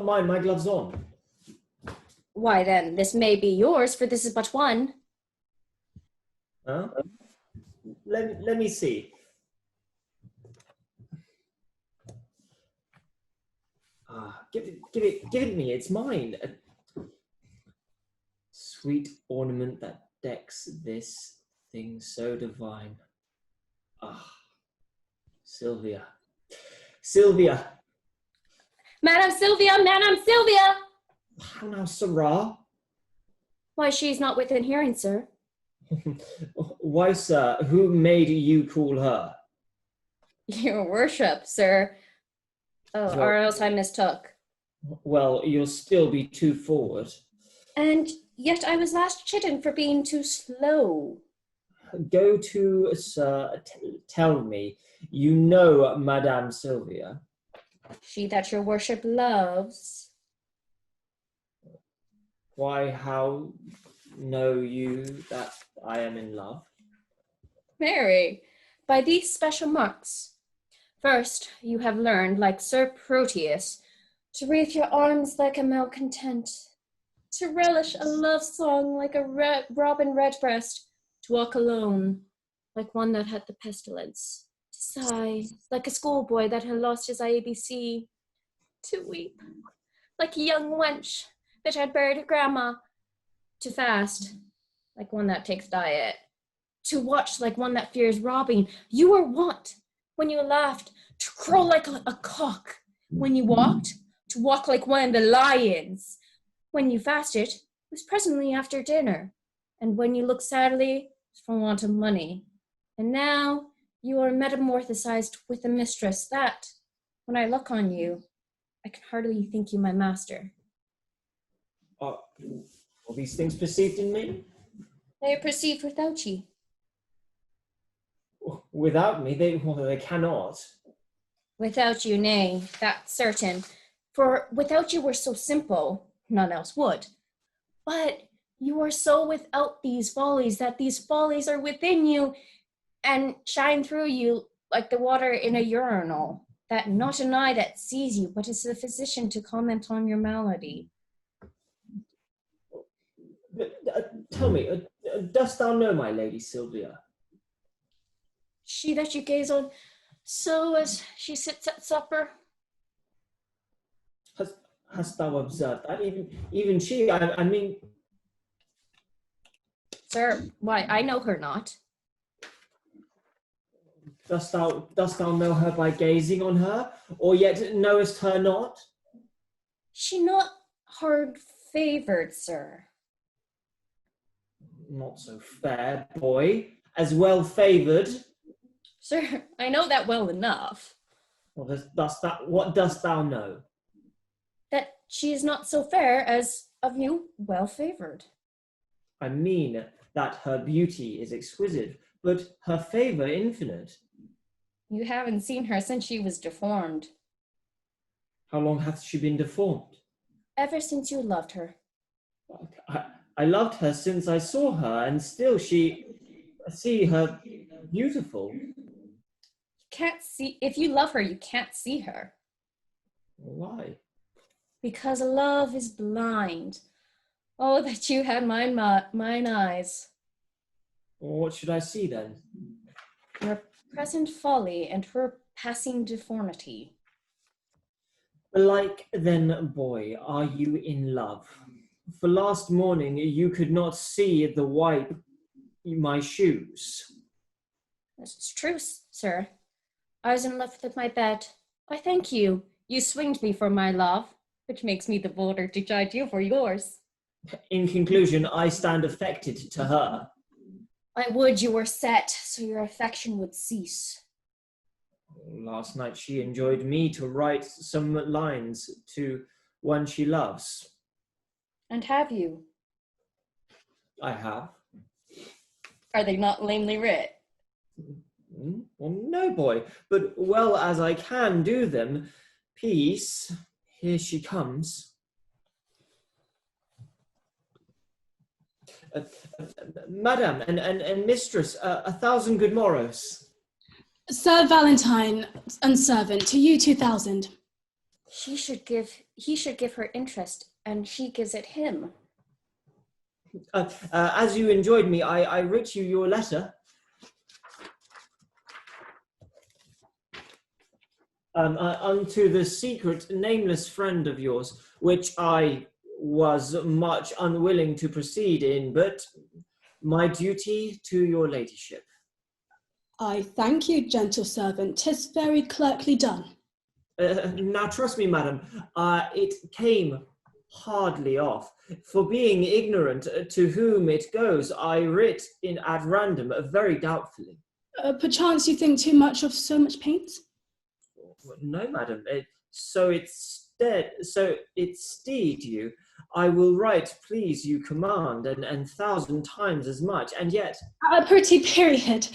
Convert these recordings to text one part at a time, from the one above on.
mind my gloves on. Why then, this may be yours, for this is but one. Huh? Let me see. Give it me. It's mine. A sweet ornament that decks this thing so divine. Silvia. Madam Silvia! How now, Sirrah? Why, she's not within hearing, sir. Why, sir, who made you call her? Your worship, sir. Oh, Well, or else I mistook. Well, you'll still be too forward. And yet I was last chidden for being too slow. Go to, sir, tell me, you know Madame Silvia? She that your worship loves. Why, how know you that I am in love? Mary, by these special marks. First, you have learned, like Sir Proteus, to wreathe your arms like a malcontent, to relish a love song like a robin redbreast, to walk alone, like one that had the pestilence, to sigh, like a schoolboy that had lost his ABC, to weep, like a young wench that had buried her grandma, to fast, like one that takes diet, to watch like one that fears robbing. You were wont, when you laughed, to crow like a cock. When you walked, to walk like one of the lions. When you fasted, it was presently after dinner. And when you looked sadly, it's for want of money. And now you are metamorphosized with a mistress that, when I look on you, I can hardly think you my master. Are all these things perceived in me? They are perceived without you. Without me, they cannot. Without you, nay, that's certain. For without you were so simple, none else would. But you are so without these follies that these follies are within you and shine through you like the water in a urinal, that not an eye that sees you, but is a physician to comment on your malady. Tell me, dost thou know my lady Silvia? She that you gaze on so as she sits at supper. Hast thou observed that? Even she, I mean... Sir, why, I know her not. Dost thou know her by gazing on her, or yet knowest her not? She not hard favoured, sir. Not so fair, boy, as well favoured. Sir, I know that well enough. Well, what dost thou know? That she is not so fair as of you well favoured. I mean that her beauty is exquisite, but her favour infinite. You haven't seen her since she was deformed. How long hath she been deformed? Ever since you loved her. I loved her since I saw her, and still I see her beautiful. You can't see, if you love her, you can't see her. Why? Because love is blind. Oh, that you had mine eyes. Well, what should I see then? Your present folly and her passing deformity. Belike then, boy, are you in love? For last morning you could not see the wipe my shoes. It's true, sir. I was in love with my bed. I thank you. You swinged me for my love, which makes me the bolder to chide you for yours. In conclusion, I stand affected to her. I would you were set, so your affection would cease. Last night she enjoyed me to write some lines to one she loves. And have you? I have. Are they not lamely writ? Well, no, boy, but well as I can do them. Peace, here she comes. Madam and mistress, 1,000 good morrows. Sir Valentine and servant, to you 2,000. He should give her interest, and she gives it him. As you enjoyed me, I writ you your letter. Unto the secret, nameless friend of yours, which I was much unwilling to proceed in, but my duty to your ladyship. I thank you, gentle servant. 'Tis very clerkly done. Now trust me, madam, it came hardly off. For being ignorant to whom it goes, I writ in at random, very doubtfully. Perchance you think too much of so much paint? No, madam. So it steed you. I will write, please you command, and 1,000 times as much, and yet... A pretty period.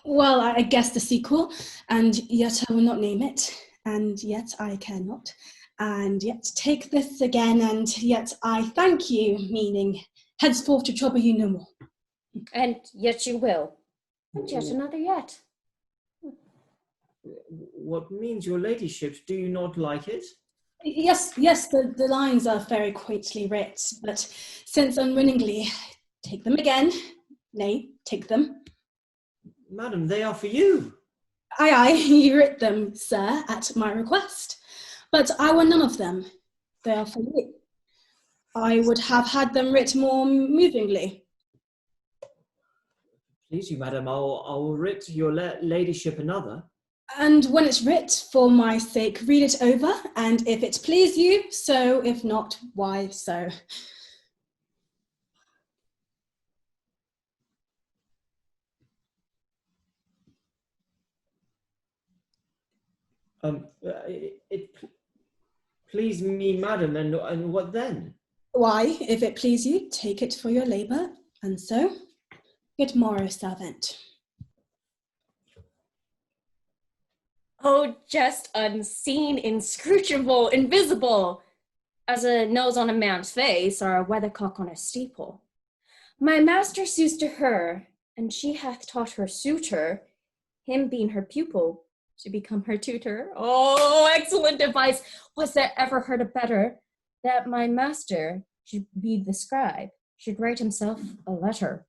Well, I guess the sequel, and yet I will not name it, and yet I cannot, and yet take this again, and yet I thank you, meaning henceforth to trouble you no more. And yet you will. And yet another yet. What means your ladyship? Do you not like it? Yes, the lines are very quaintly writ, but since unwillingly, take them again. Nay, take them. Madam, they are for you. Aye, you writ them, sir, at my request. But I want none of them. They are for you. I would have had them writ more movingly. Please you, madam, I'll writ your ladyship another. And when it's writ, for my sake, read it over, and if it please you, so, if not, why so? It please me, madam, and what then? Why, if it please you, take it for your labour, and so, good morrow, servant. Oh, just unseen, inscrutable, invisible, as a nose on a man's face or a weathercock on a steeple. My master sues to her, and she hath taught her suitor, him being her pupil, to become her tutor. Oh, excellent device! Was there ever heard a better? That my master should be the scribe, should write himself a letter.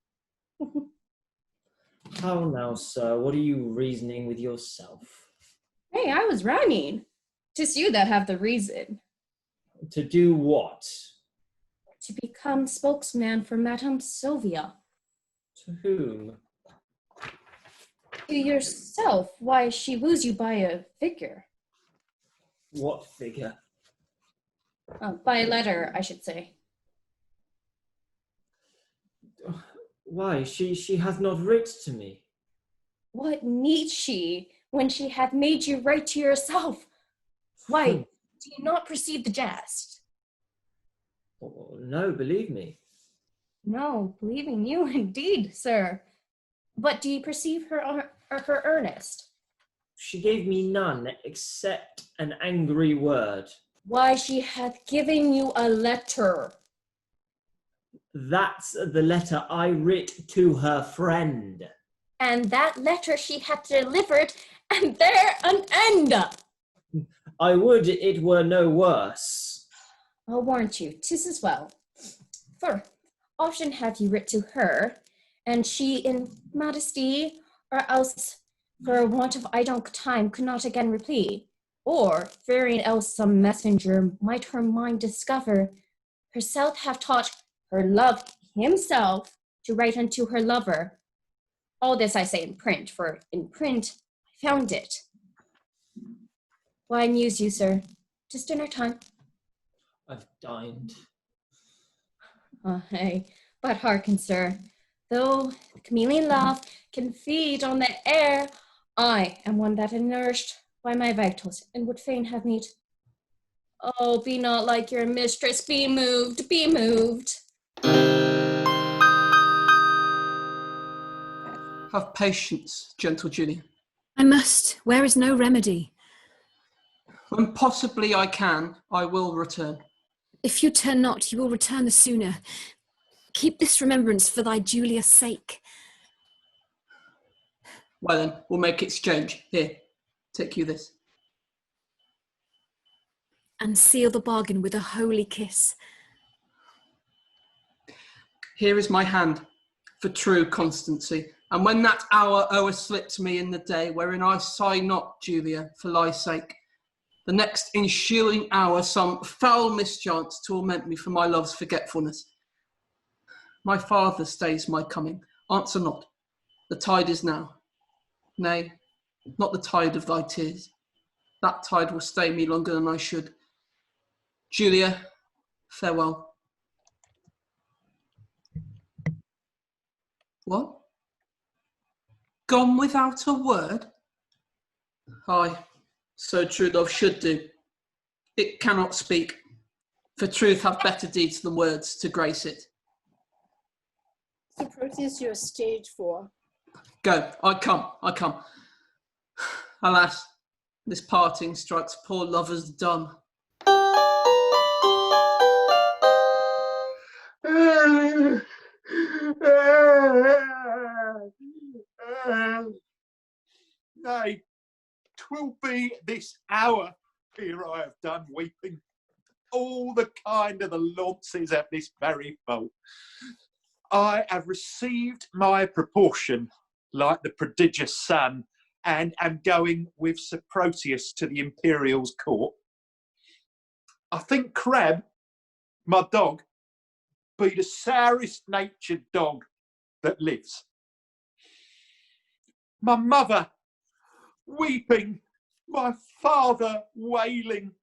How now, sir? What are you reasoning with yourself? Hey, I was rhyming. 'Tis you that have the reason. To do what? To become spokesman for Madame Silvia. To whom? To yourself. Why, she woos you by a figure. What figure? By a letter, I should say. Why, she hath not writ to me. What needs she when she hath made you write to yourself? Why, do you not perceive the jest? No, believe me. No, believing you indeed, sir. But do you perceive her earnest? She gave me none except an angry word. Why, she hath given you a letter. That's the letter I writ to her friend. And that letter she hath delivered, and there an end. I would it were no worse. I'll warrant you, 'tis as well. For often have you writ to her, and she in modesty, or else for want of idle time could not again reply, or fearing else some messenger might her mind discover, herself have taught her love himself to write unto her lover. All this I say in print, for in print I found it. Why amuse you, sir? 'Tis dinner time. I've dined. Hey, but hearken, sir. Though the chameleon love can feed on the air, I am one that am nourished by my vitals, and would fain have meat. Oh, be not like your mistress, be moved, be moved. Have patience, gentle Julien. I must, where is no remedy. When possibly I can, I will return. If you turn not, you will return the sooner. Keep this remembrance for thy Julia's sake. Well then, we'll make exchange. Here, take you this. and seal the bargain with a holy kiss. Here is my hand for true constancy, and when that hour o'erslips me in the day, wherein I sigh not, Julia, for thy sake, the next ensuing hour some foul mischance torment me for my love's forgetfulness. My father stays my coming, answer not, the tide is now. Nay, not the tide of thy tears. That tide will stay me longer than I should. Julia, farewell. What? Gone without a word? Aye, so true love should do. It cannot speak, for truth hath better deeds than words to grace it. Sir Proteus, you are staged for. Go, I come. Alas, this parting strikes poor lovers dumb. Nay, 'twill be this hour ere I have done weeping. All the kind of the Launces have this very fault. I have received my proportion like the prodigious son, and am going with Sir Proteus to the Imperial's court. I think Crab, my dog, be the sourest natured dog that lives. My mother weeping, my father wailing,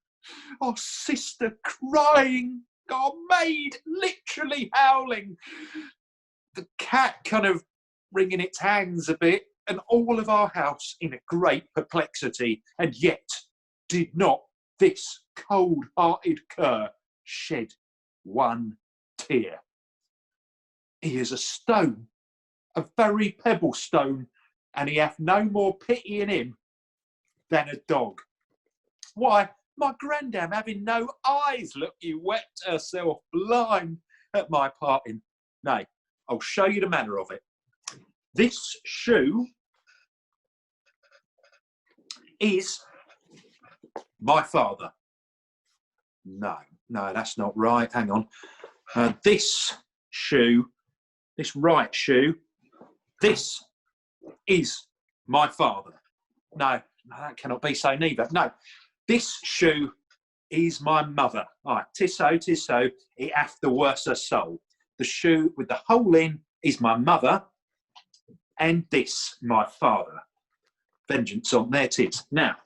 our sister crying, our maid literally howling, the cat kind of wringing its hands a bit, and all of our house in a great perplexity, and yet did not this cold-hearted cur shed one tear. He is a stone, a very pebble stone, and he hath no more pity in him than a dog. Why, my grandam, having no eyes, look, you wept herself blind at my parting. Nay, I'll show you the manner of it. This shoe is my father. No, that's not right. Hang on. This shoe, this right shoe, this is my father. No, that cannot be so neither. No, this shoe is my mother. Aye, 'tis so, it hath the worser soul. The shoe with the hole in is my mother, and this my father. Vengeance on, there 'tis. Now,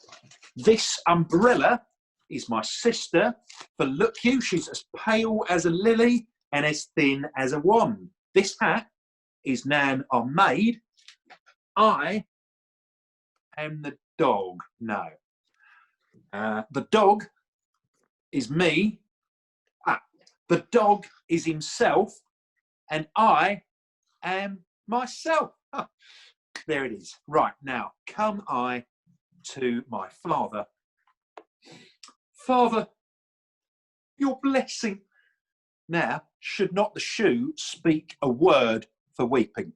this umbrella is my sister, for look you, she's as pale as a lily and as thin as a wand. This hat is Nan, our maid. I am the dog. No. The dog is me. The dog is himself, and I am myself. There it is. Right, now, come I to my father. Father, your blessing. Now, should not the shoe speak a word for weeping?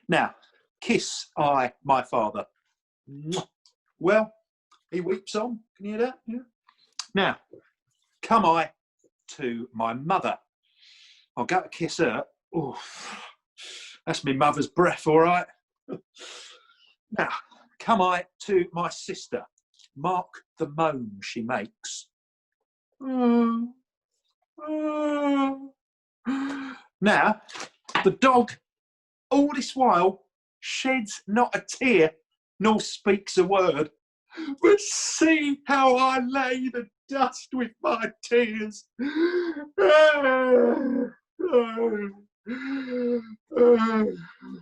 Now, kiss I my father. Well, he weeps on. Can you hear that? Yeah. Now, come I to my mother. I'll go to kiss her. Oh, that's my mother's breath, all right. Now, come I to my sister. Mark the moan she makes. Now, the dog, all this while, sheds not a tear, nor speaks a word. But see how I lay the dust with my tears.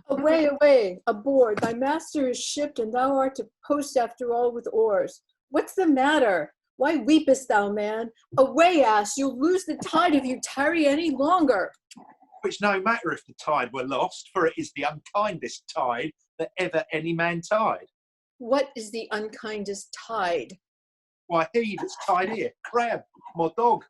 Away, aboard. Thy master is shipped, and thou art to post after all with oars. What's the matter? Why weepest thou, man? Away, ass, you'll lose the tide if you tarry any longer. Which no matter if the tide were lost, for it is the unkindest tide that ever any man tied. What is the unkindest tide? Why, he that's tied here, Crab, my dog.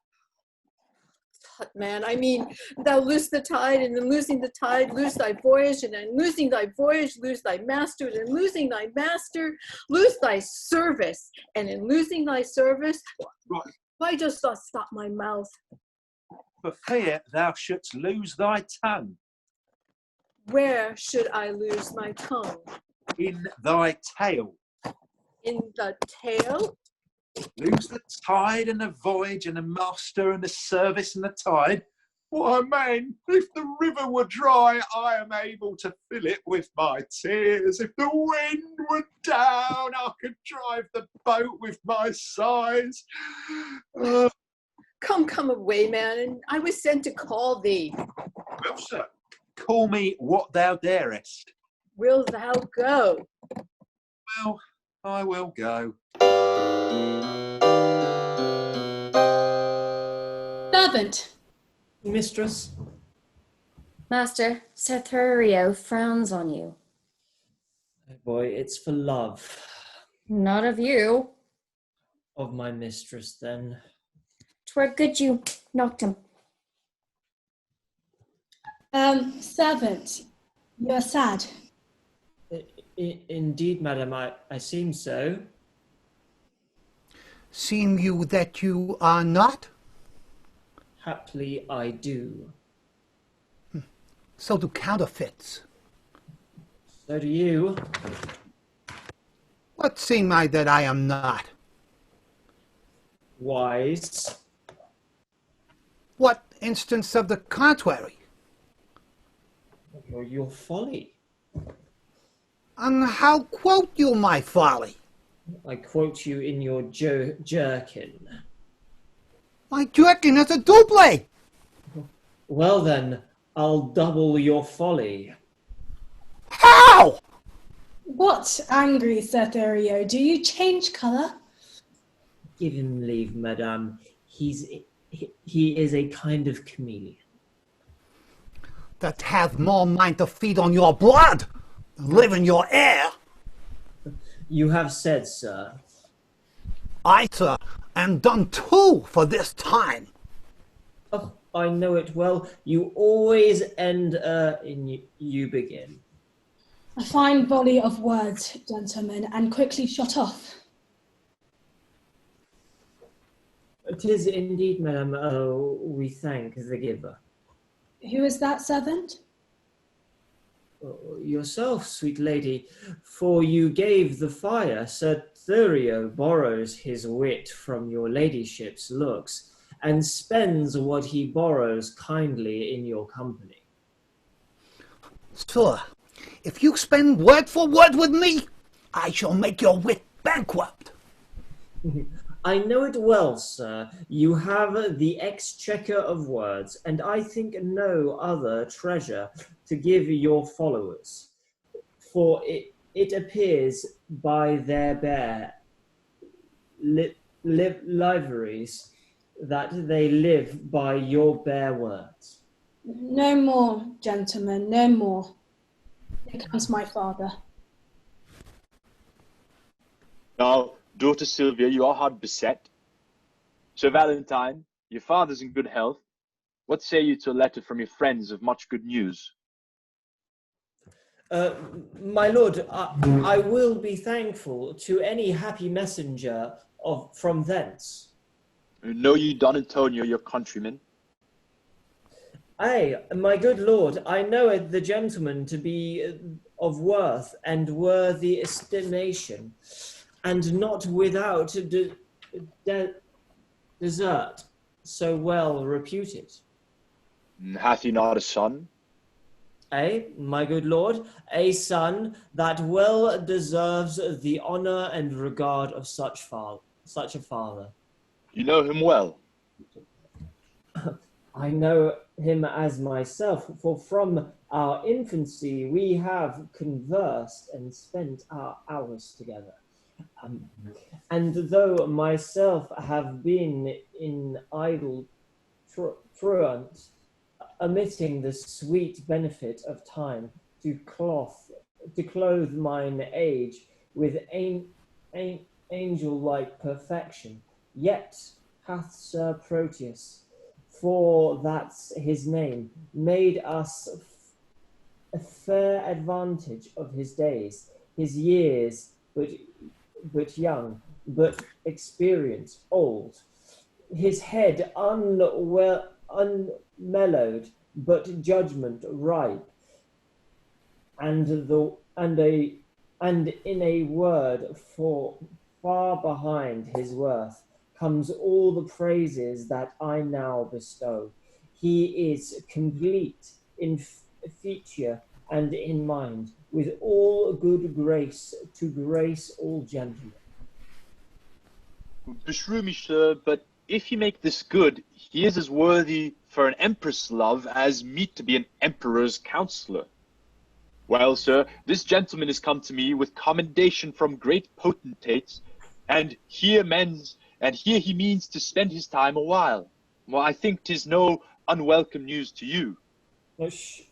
But man, I mean, thou loose the tide, and in losing the tide, lose thy voyage, and in losing thy voyage, lose thy master, and in losing thy master, lose thy service, and in losing thy service, Right. why dost thou stop my mouth? For fear thou shouldst lose thy tongue. Where should I lose my tongue? In thy tail. In the tail? Lose the tide and the voyage and the master and the service and the tide. Why, man, if the river were dry, I am able to fill it with my tears. If the wind were down, I could drive the boat with my sighs. Come away, man, and I was sent to call thee. Well, sir, call me what thou darest. Will thou go? Well, I will go. Servant. Mistress? Master, Sir Thurio frowns on you. Oh boy, it's for love. Not of you. Of my mistress, then. 'Twere good you knocked him. Servant, you are sad. Indeed, madam, I seem so. Seem you that you are not? Haply I do. So do counterfeits. So do you. What seem I that I am not? Wise. What instance of the contrary? Your folly. And how quote you my folly? I quote you in your jerkin. My jerkin is a double. Well then, I'll double your folly. How? What, angry Sir Thurio? Do you change colour? Give him leave, madame. He is a kind of chameleon. That have more mind to feed on your blood than live in your air. You have said, sir. I, sir, am done too for this time. Oh, I know it well. You always end in you begin. A fine volley of words, gentlemen, and quickly shot off. 'Tis indeed, madam. Oh, we thank the giver. Who is that servant? Yourself, sweet lady, for you gave the fire. Sir Thurio borrows his wit from your ladyship's looks, and spends what he borrows kindly in your company. Sir, if you spend word for word with me, I shall make your wit bankrupt. I know it well, sir. You have the exchequer of words, and I think no other treasure to give your followers. For it appears by their bare liveries that they live by your bare words. No more, gentlemen, no more. Here comes my father. Now, daughter Silvia, you are hard beset. Sir Valentine, your father's in good health. What say you to a letter from your friends of much good news? My lord, I will be thankful to any happy messenger from thence. Know ye Don Antonio, your countryman? Aye, my good lord, I know it the gentleman to be of worth and worthy estimation, and not without desert, so well reputed. Hath he not a son? Aye, my good lord, a son that well deserves the honour and regard of such a father. You know him well? I know him as myself, for from our infancy we have conversed and spent our hours together. And though myself have been in idle truant, omitting the sweet benefit of time to clothe mine age with angel-like perfection, yet hath Sir Proteus for that's his name, made us a fair advantage of his days, his years, but young, but experienced, old, his head unmellowed, but judgment ripe, and in a word, for far behind his worth comes all the praises that I now bestow. He is complete in feature and in mind, with all good grace to grace all gentlemen. Beshrew me, sir, but if you make this good, he is as worthy for an empress' love as meet to be an emperor's counsellor. Well, sir, this gentleman is come to me with commendation from great potentates, and here he means to spend his time a while. Well, I think 'tis no unwelcome news to you.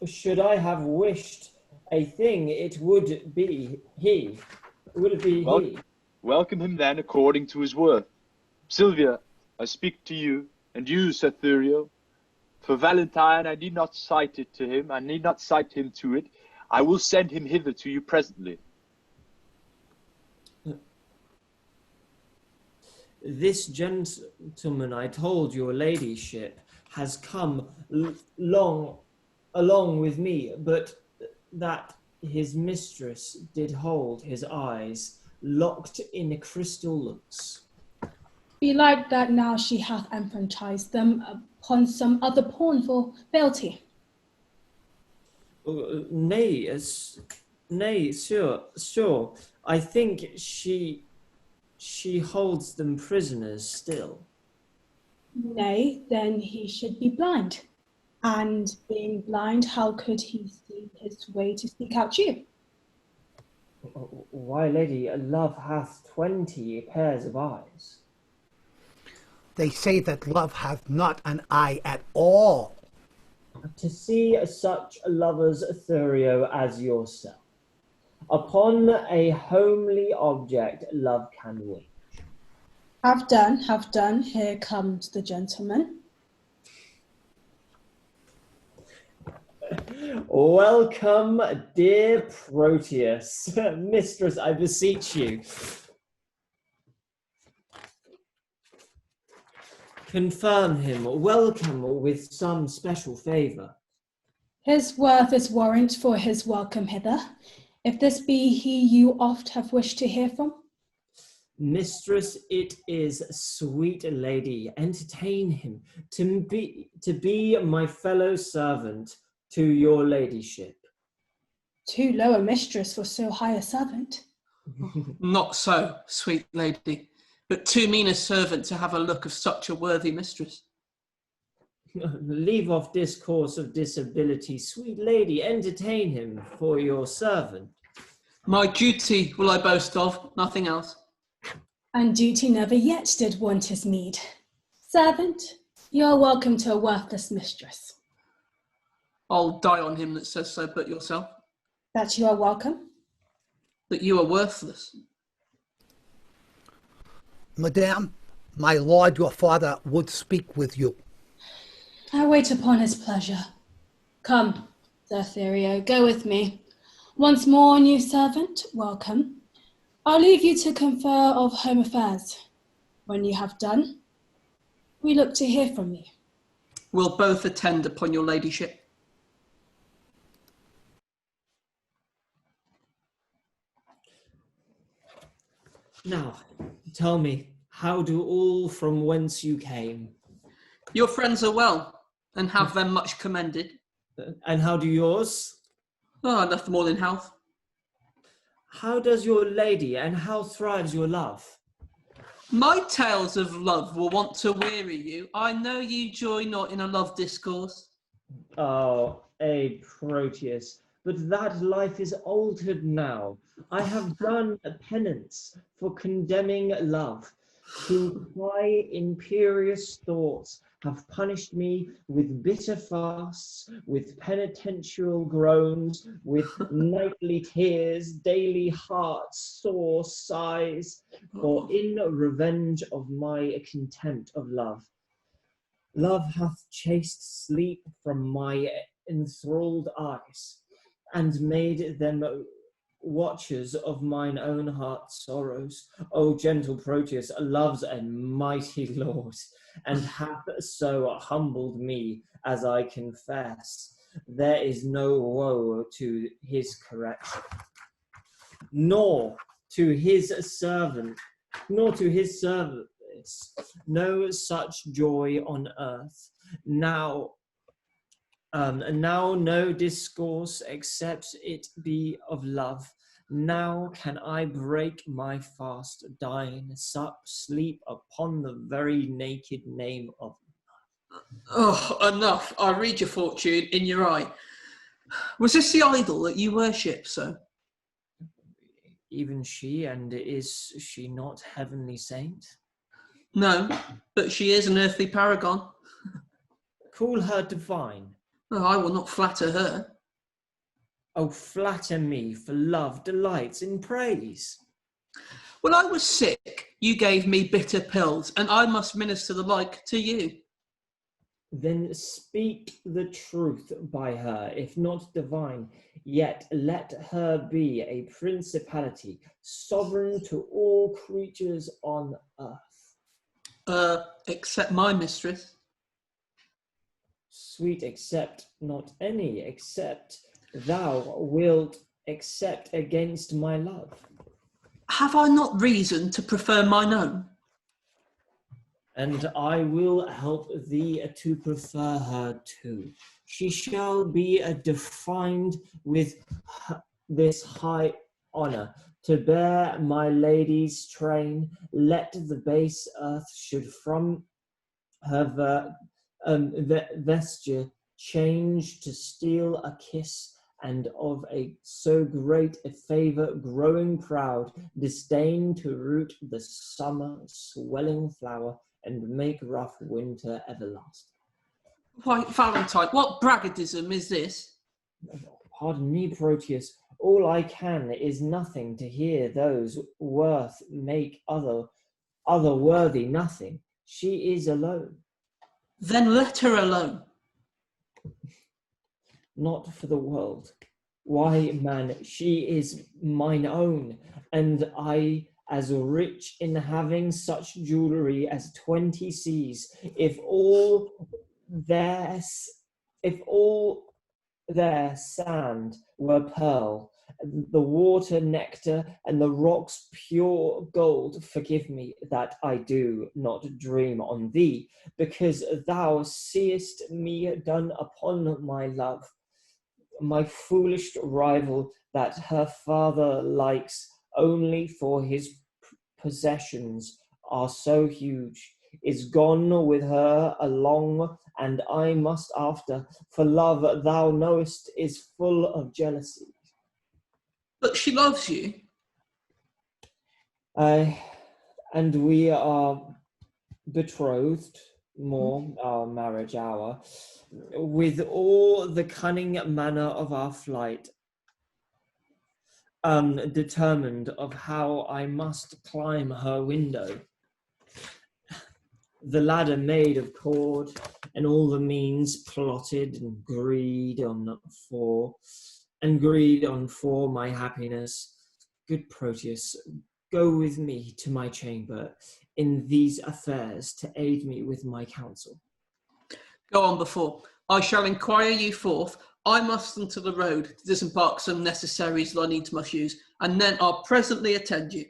Should I have wished a thing, it would be he. Welcome him then according to his worth. Silvia, I speak to you, and you, Sir Thurio. For Valentine, I need not cite him to it. I will send him hither to you presently. This gentleman I told your ladyship has come along with me, but that his mistress did hold his eyes locked in crystal looks. Belike that now she hath enfranchised them upon some other pawn for fealty. Nay, sure. I think she holds them prisoners still. Nay, then he should be blind. And being blind, how could he see his way to seek out you? Why, lady, love hath 20 pairs of eyes. They say that love hath not an eye at all. To see such lovers, Thurio, as yourself, upon a homely object love can wage. Have done. Here comes the gentleman. Welcome, dear Proteus. Mistress, I beseech you. Confirm him, welcome with some special favour. His worth is warrant for his welcome hither. If this be he you oft have wished to hear from. Mistress, it is, sweet lady, entertain him to be my fellow servant to your ladyship. Too low a mistress for so high a servant. Not so, sweet lady, but too mean a servant to have a look of such a worthy mistress. Leave off discourse of disability, sweet lady, entertain him for your servant. My duty will I boast of, nothing else. And duty never yet did want his meed. Servant, you are welcome to a worthless mistress. I'll die on him that says so, but yourself. That you are welcome. That you are worthless. Madame, my lord your father would speak with you. I wait upon his pleasure. Come, Sir Thurio, go with me. Once more, new servant, welcome. I'll leave you to confer of home affairs. When you have done, we look to hear from you. We'll both attend upon your ladyship. Now, tell me, how do all from whence you came? Your friends are well, and have them much commended. And how do yours? Oh, enough more in health. How does your lady, and how thrives your love? My tales of love will want to weary you. I know you joy not in a love discourse. Oh, Proteus, but that life is altered now. I have done a penance for condemning love, who by imperious thoughts have punished me with bitter fasts, with penitential groans, with nightly tears, daily heart sore sighs, for in revenge of my contempt of love. Love hath chased sleep from my enthralled eyes, and made them watchers of mine own heart's sorrows. O gentle Proteus, love's a mighty lord, and hath so humbled me as I confess. There is no woe to his correction, nor to his servant, nor to his service, no such joy on earth. Now no discourse except it be of love. Now can I break my fast, dine, sup, sleep upon the very naked name of. Oh, enough. I read your fortune in your eye. Was this the idol that you worship, sir? Even she, and is she not heavenly saint? No, but she is an earthly paragon. Call her divine. Oh, I will not flatter her. Oh, flatter me, for love delights in praise. When I was sick, you gave me bitter pills, and I must minister the like to you. Then speak the truth by her, if not divine, yet let her be a principality, sovereign to all creatures on earth. Except my mistress. Sweet, accept not any, except thou wilt accept against my love. Have I not reason to prefer mine own? And I will help thee to prefer her too. She shall be defined with this high honour, to bear my lady's train. Let the base earth should from her vesture change to steal a kiss, and of a so great a favour growing proud, disdain to root the summer swelling flower, and make rough winter everlasting. Why, Valentine, what braggadism is this? Pardon me, Proteus. All I can is nothing to hear those worth make other worthy nothing. She is alone. Then let her alone. Not for the world. Why, man, she is mine own, and I as rich in having such jewellery as 20 seas. If all their sand were pearl, the water nectar, and the rocks pure gold, forgive me that I do not dream on thee, because thou seest me done upon my love. My foolish rival that her father likes only for his possessions are so huge, is gone with her along, and I must after, for love, thou knowest, is full of jealousy. But she loves you. And we are betrothed, more our marriage hour, with all the cunning manner of our flight, determined of how I must climb her window. The ladder made of cord, and all the means plotted, and greed on for my happiness. Good Proteus, go with me to my chamber in these affairs to aid me with my counsel. Go on before. I shall inquire you forth. I must unto the road to disembark some necessaries that I needs must use, and then I'll presently attend you.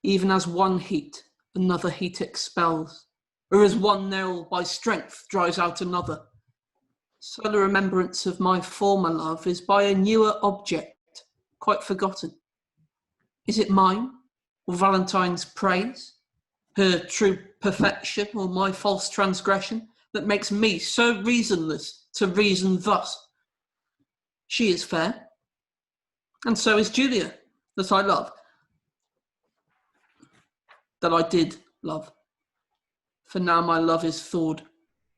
Even as one heat, another heat expels, or as one nail by strength drives out another, so the remembrance of my former love is by a newer object, quite forgotten. Is it mine, or Valentine's praise, her true perfection, or my false transgression, that makes me so reasonless to reason thus? She is fair, and so is Julia, that I love, that I did love. For now my love is thawed,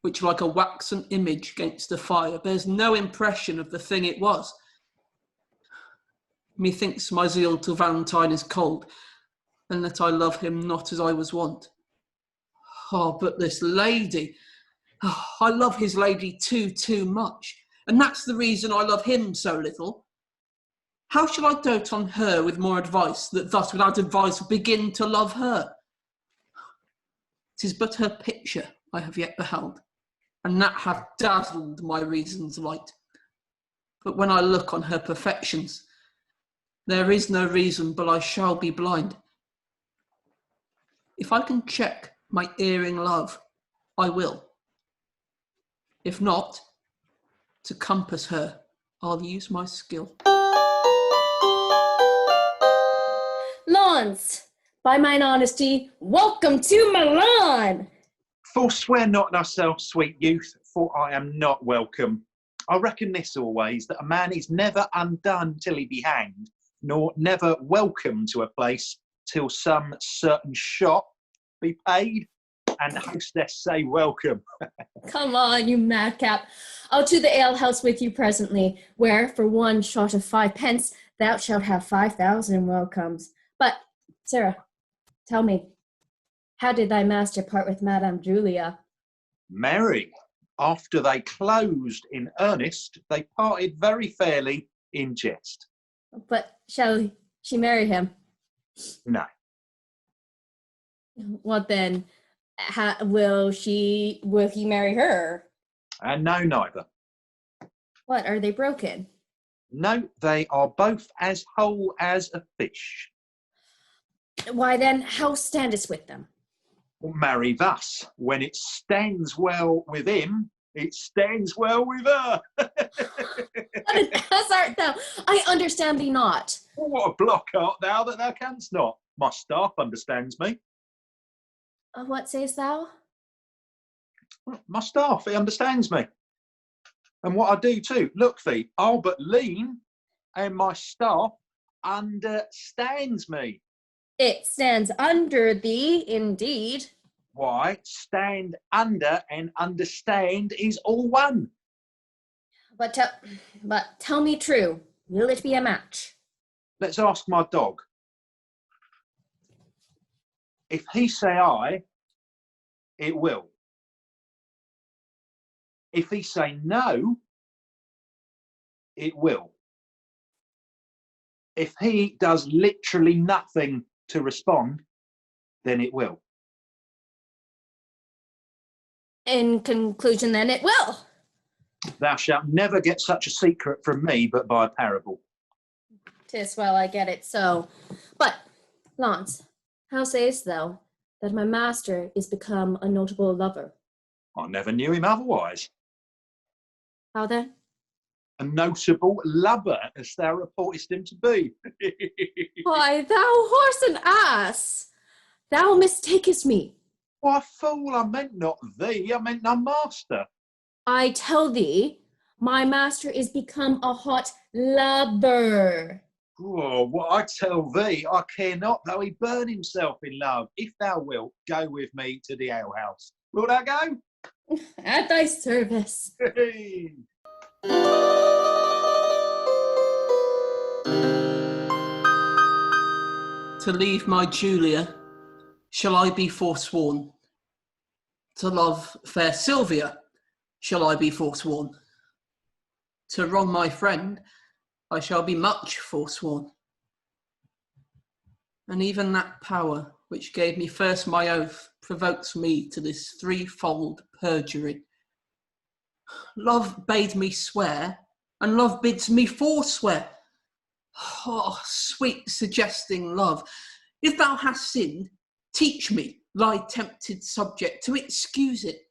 which like a waxen image against the fire bears no impression of the thing it was. Methinks my zeal to Valentine is cold, and that I love him not as I was wont. Oh, but this lady, oh, I love his lady too much, and that's the reason I love him so little. How shall I dote on her with more advice, that thus without advice begin to love her? 'Tis but her picture I have yet beheld, and that hath dazzled my reason's light. But when I look on her perfections, there is no reason but I shall be blind. If I can check my erring love, I will. If not, to compass her, I'll use my skill. Launce, by mine honesty, welcome to Milan! Forswear not thyself, sweet youth, for I am not welcome. I reckon this always, that a man is never undone till he be hanged, nor never welcome to a place till some certain shot be paid, and the hostess say welcome. Come on, you madcap. I'll to the alehouse with you presently, where, for 1 shot of 5 pence, thou shalt have 5,000 welcomes. But, Sarah, tell me, how did thy master part with Madame Julia? Merry. After they closed in earnest, they parted very fairly in jest. But shall she marry him? No. What then? Will he marry her? And no, neither. What, are they broken? No, they are both as whole as a fish. Why then, how standest with them? Marry thus, when it stands well with him, it stands well with her. What an ass art thou! I understand thee not. Well, what a block art thou that thou canst not? My staff understands me. What sayest thou? My staff, it understands me. And what I do too. Look thee, I'll but lean, and my staff understands me. It stands under thee, indeed. Why, stand under and understand is all one. But tell me true, will it be a match? Let's ask my dog. If he say aye, it will. If he say no, it will. If he does literally nothing to respond, then it will. In conclusion, then, it will. Thou shalt never get such a secret from me but by a parable. 'Tis well, I get it so. But, Launce, how sayest thou that my master is become a notable lover? I never knew him otherwise. How then? A notable lubber, as thou reportest him to be. Why, thou horse and ass! Thou mistakest me. Why, fool, I meant not thee, I meant thy master. I tell thee, my master is become a hot lubber. Oh, what I tell thee, I care not though he burn himself in love. If thou wilt, go with me to the alehouse. Will thou go? At thy service. To leave my Julia, shall I be forsworn? To love fair Silvia, shall I be forsworn? To wrong my friend, I shall be much forsworn. And even that power which gave me first my oath provokes me to this threefold perjury. Love bade me swear, and love bids me forswear. Oh, sweet suggesting love, if thou hast sinned, teach me, thy tempted subject, to excuse it.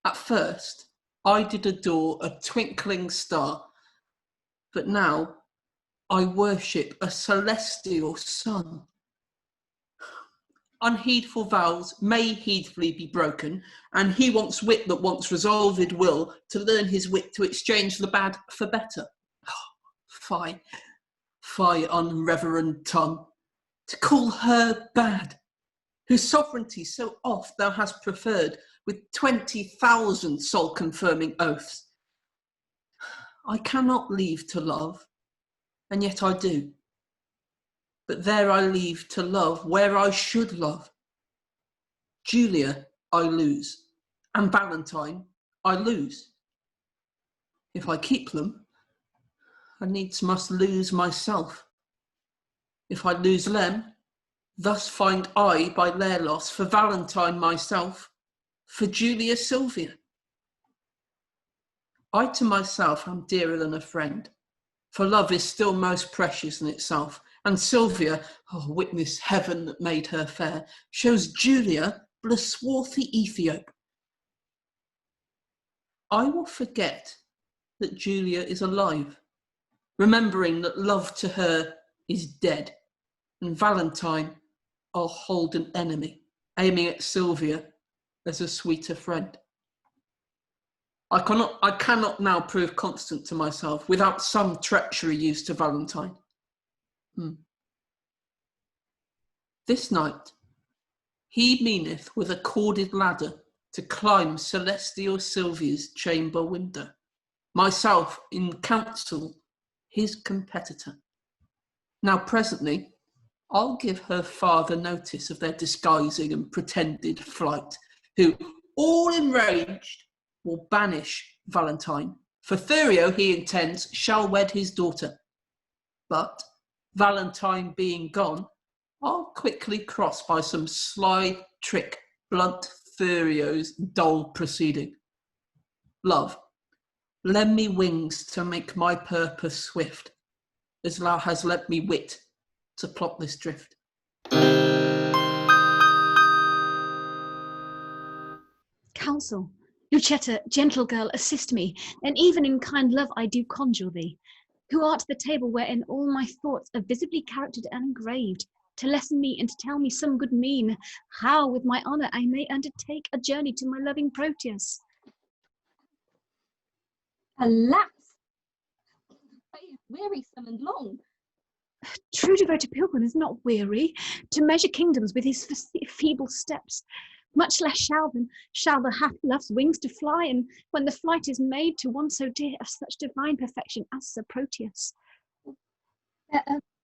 At first, I did adore a twinkling star, but now I worship a celestial sun. Unheedful vows may heedfully be broken, and he wants wit that wants resolved will to learn his wit to exchange the bad for better. Fie, unreverend tongue, to call her bad, whose sovereignty so oft thou hast preferred with 20,000 soul-confirming oaths. I cannot leave to love, and yet I do. But there I leave to love where I should love. Julia I lose, and Valentine I lose. If I keep them, I needs must lose myself. If I lose them, thus find I by their loss for Valentine myself, for Julia Silvia. I to myself am dearer than a friend, for love is still most precious in itself, and Silvia, oh, witness heaven that made her fair, shows Julia but a swarthy Ethiop. I will forget that Julia is alive, remembering that love to her is dead, and Valentine I'll hold an enemy, aiming at Silvia as a sweeter friend. I cannot now prove constant to myself without some treachery used to Valentine. This night, he meaneth with a corded ladder to climb celestial Silvia's chamber window, myself in counsel his competitor. Now presently, I'll give her father notice of their disguising and pretended flight, who, all enraged, will banish Valentine, for Thurio, he intends, shall wed his daughter. But, Valentine being gone, I'll quickly cross by some sly trick blunt Thurio's dull proceeding. Love, lend me wings to make my purpose swift, as thou hast lent me wit to plot this drift. Counsel, Lucetta, gentle girl, assist me, and even in kind love I do conjure thee, who art the table wherein all my thoughts are visibly charactered and engraved, to lesson me and to tell me some good mean, how with my honour I may undertake a journey to my loving Proteus. Alas, the way is wearisome and long. True devoted pilgrim is not weary to measure kingdoms with his feeble steps. Much less shall the hath love's wings to fly, and when the flight is made to one so dear of such divine perfection as Sir Proteus.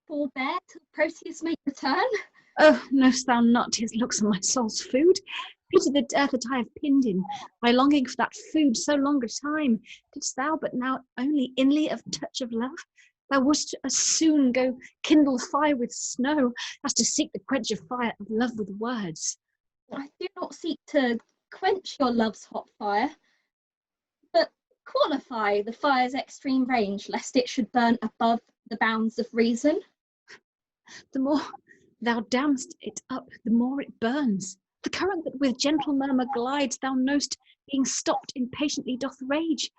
Forbear till Proteus may return? Oh, know'st thou not his looks are my soul's food? Pity the death that I have pinned in, by longing for that food so long a time. Didst thou but now only inly of touch of love? Thou wouldst as soon go kindle fire with snow, as to seek the quench of fire of love with words. I do not seek to quench your love's hot fire, but qualify the fire's extreme range, lest it should burn above the bounds of reason. The more thou damn'st it up, the more it burns. The current that with gentle murmur glides, thou know'st, being stopped, impatiently doth rage.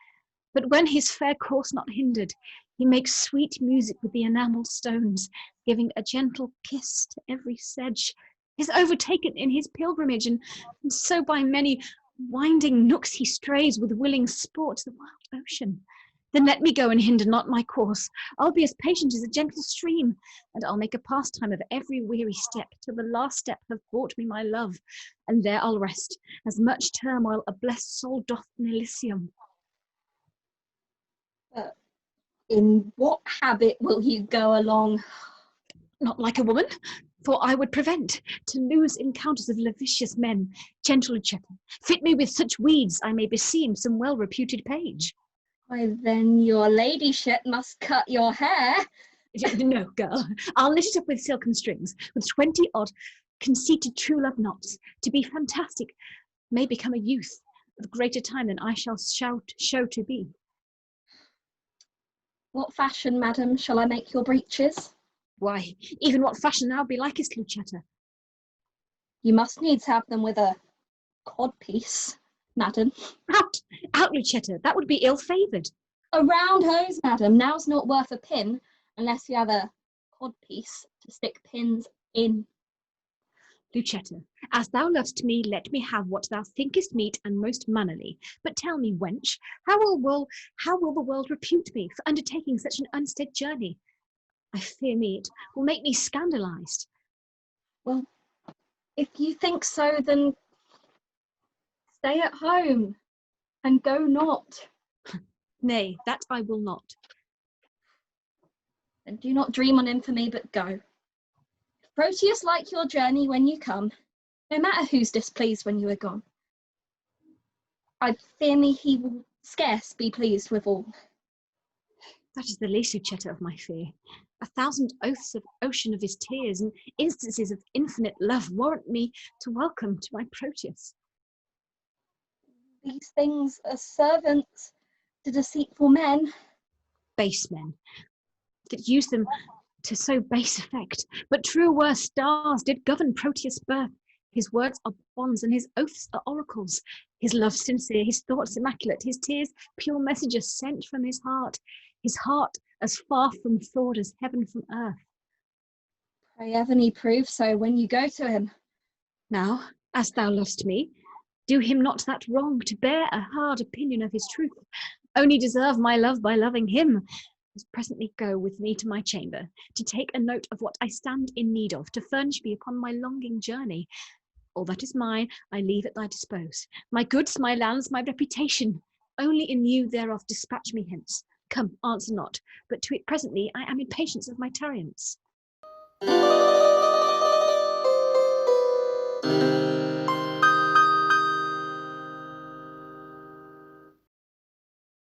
But when his fair course not hindered, he makes sweet music with the enamelled stones, giving a gentle kiss to every sedge. Is overtaken in his pilgrimage, and so by many winding nooks he strays with willing sport to the wild ocean. Then let me go and hinder not my course. I'll be as patient as a gentle stream, and I'll make a pastime of every weary step, till the last step have brought me my love, and there I'll rest, as much turmoil a blessed soul doth in Elysium. In what habit will you go along? Not like a woman, for I would prevent to lose encounters of lascivious men. Gentle Lucetta, fit me with such weeds I may beseem some well-reputed page. Why then your ladyship must cut your hair. No, girl, I'll knit it up with silken strings, with 20-odd conceited true love knots. To be fantastic may become a youth of greater time than I shall show to be. What fashion, madam, shall I make your breeches? Why, even what fashion thou be likest, Lucetta. You must needs have them with a codpiece, madam. Out, Lucetta, that would be ill-favoured. A round hose, madam, now's not worth a pin, unless you have a codpiece to stick pins in. Lucetta, as thou lovest me, let me have what thou thinkest meet and most mannerly. But tell me, wench, how will the world repute me for undertaking such an unstead journey? I fear me it will make me scandalized. Well, if you think so, then stay at home and go not. Nay, that I will not. And do not dream on infamy, but go. If Proteus like your journey when you come, no matter who's displeased when you are gone, I fear me he will scarce be pleased with all. That is the least, Lucetta, of my fear. 1,000 oaths of ocean of his tears and instances of infinite love warrant me to welcome to my Proteus. These things are servants to deceitful men. Base men, that use them to so base effect, but true were stars did govern Proteus' birth. His words are bonds and his oaths are oracles. His love sincere, his thoughts immaculate, his tears pure messengers sent from his heart as far from fraud as heaven from earth. Pray heaven he prove so when you go to him. Now, as thou lovest me, do him not that wrong to bear a hard opinion of his truth. Only deserve my love by loving him. As presently go with me to my chamber, to take a note of what I stand in need of, to furnish me upon my longing journey. All that is mine, I leave at thy dispose. My goods, my lands, my reputation, only in you thereof dispatch me hence. Come, answer not, but to it presently I am in patience of my tarriance.